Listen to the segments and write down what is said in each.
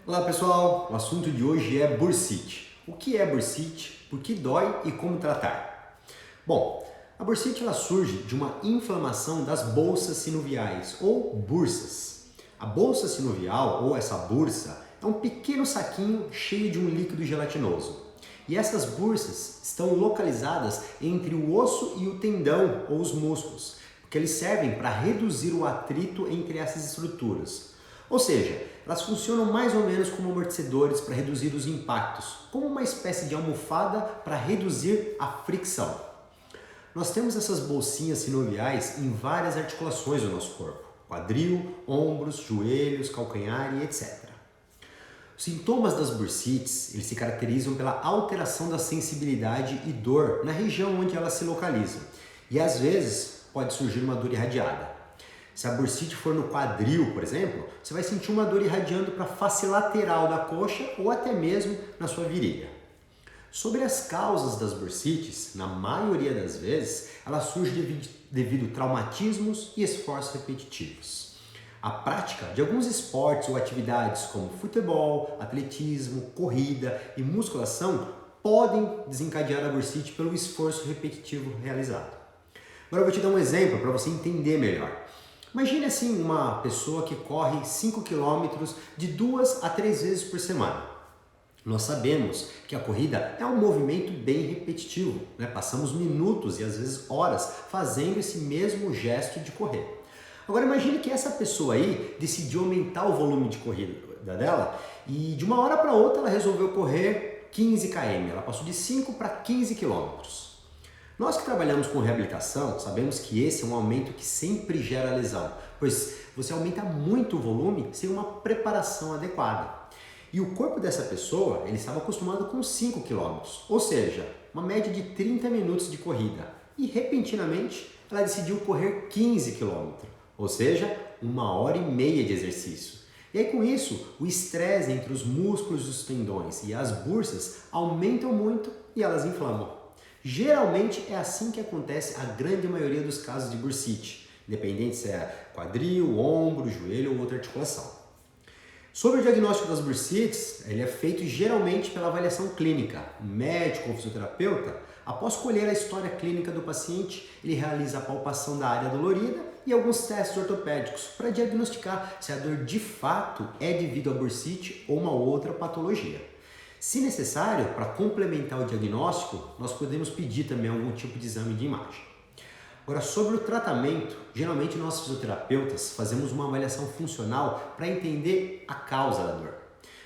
Olá pessoal, o assunto de hoje é bursite. O que é bursite, por que dói e como tratar? Bom, a bursite ela surge de uma inflamação das bolsas sinoviais ou bursas. A bolsa sinovial ou essa bursa é um pequeno saquinho cheio de um líquido gelatinoso. E essas bursas estão localizadas entre o osso e o tendão ou os músculos, porque eles servem para reduzir o atrito entre essas estruturas. Ou seja, elas funcionam mais ou menos como amortecedores para reduzir os impactos, como uma espécie de almofada para reduzir a fricção. Nós temos essas bolsinhas sinoviais em várias articulações do nosso corpo: quadril, ombros, joelhos, calcanhar e etc. Os sintomas das bursites, eles se caracterizam pela alteração da sensibilidade e dor na região onde elas se localizam. E às vezes pode surgir uma dor irradiada. Se a bursite for no quadril, por exemplo, você vai sentir uma dor irradiando para a face lateral da coxa ou até mesmo na sua virilha. Sobre as causas das bursites, na maioria das vezes, ela surge devido a traumatismos e esforços repetitivos. A prática de alguns esportes ou atividades como futebol, atletismo, corrida e musculação podem desencadear a bursite pelo esforço repetitivo realizado. Agora eu vou te dar um exemplo para você entender melhor. Imagine assim uma pessoa que corre 5 km de 2 a 3 vezes por semana. Nós sabemos que a corrida é um movimento bem repetitivo, né? Passamos minutos e às vezes horas fazendo esse mesmo gesto de correr. Agora imagine que essa pessoa aí decidiu aumentar o volume de corrida dela e de uma hora para outra ela resolveu correr 15 km, ela passou de 5 para 15 km. Nós que trabalhamos com reabilitação sabemos que esse é um aumento que sempre gera lesão, pois você aumenta muito o volume sem uma preparação adequada. E o corpo dessa pessoa, ele estava acostumado com 5 km, ou seja, uma média de 30 minutos de corrida. E repentinamente ela decidiu correr 15 km, ou seja, 1h30 de exercício. E aí com isso, o estresse entre os músculos dos tendões e as bursas aumentam muito e elas inflamam. Geralmente é assim que acontece a grande maioria dos casos de bursite, independente se é quadril, ombro, joelho ou outra articulação. Sobre o diagnóstico das bursites, ele é feito geralmente pela avaliação clínica. O médico ou fisioterapeuta, após colher a história clínica do paciente, ele realiza a palpação da área dolorida e alguns testes ortopédicos para diagnosticar se a dor de fato é devido à bursite ou uma outra patologia. Se necessário, para complementar o diagnóstico, nós podemos pedir também algum tipo de exame de imagem. Agora, sobre o tratamento, geralmente nós fisioterapeutas fazemos uma avaliação funcional para entender a causa da dor.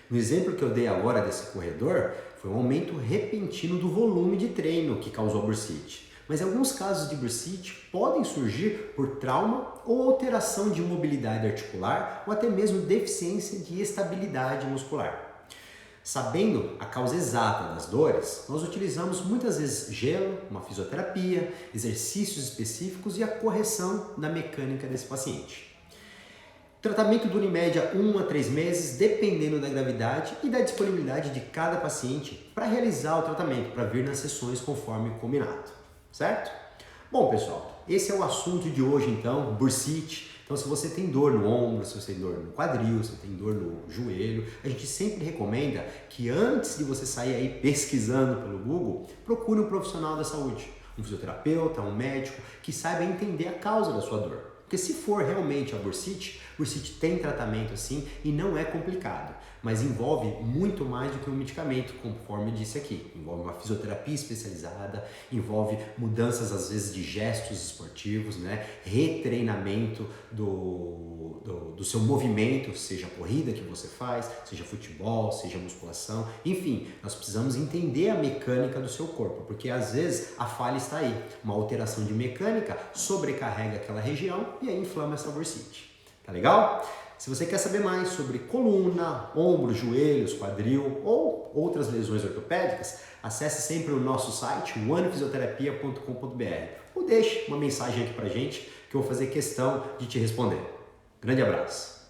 No exemplo que eu dei agora desse corredor, foi um aumento repentino do volume de treino que causou a bursite. Mas alguns casos de bursite podem surgir por trauma ou alteração de mobilidade articular ou até mesmo deficiência de estabilidade muscular. Sabendo a causa exata das dores, nós utilizamos muitas vezes gelo, uma fisioterapia, exercícios específicos e a correção da mecânica desse paciente. O tratamento dura em média 1 a 3 meses, dependendo da gravidade e da disponibilidade de cada paciente para realizar o tratamento, para vir nas sessões conforme combinado, certo? Bom pessoal, esse é o assunto de hoje então, bursite. Então se você tem dor no ombro, se você tem dor no quadril, se você tem dor no joelho, a gente sempre recomenda que antes de você sair aí pesquisando pelo Google, procure um profissional da saúde, um fisioterapeuta, um médico, que saiba entender a causa da sua dor. Porque se for realmente a bursite tem tratamento sim e não é complicado, mas envolve muito mais do que um medicamento, conforme eu disse aqui. Envolve uma fisioterapia especializada, envolve mudanças às vezes de gestos esportivos, né? Retreinamento do seu movimento, seja a corrida que você faz, seja futebol, seja musculação, enfim, nós precisamos entender a mecânica do seu corpo, porque às vezes a falha está aí, uma alteração de mecânica sobrecarrega aquela região e aí inflama essa bursite. Tá legal? Se você quer saber mais sobre coluna, ombros, joelhos, quadril ou outras lesões ortopédicas, acesse sempre o nosso site onefisioterapia.com.br ou deixe uma mensagem aqui pra gente que eu vou fazer questão de te responder. Grande abraço!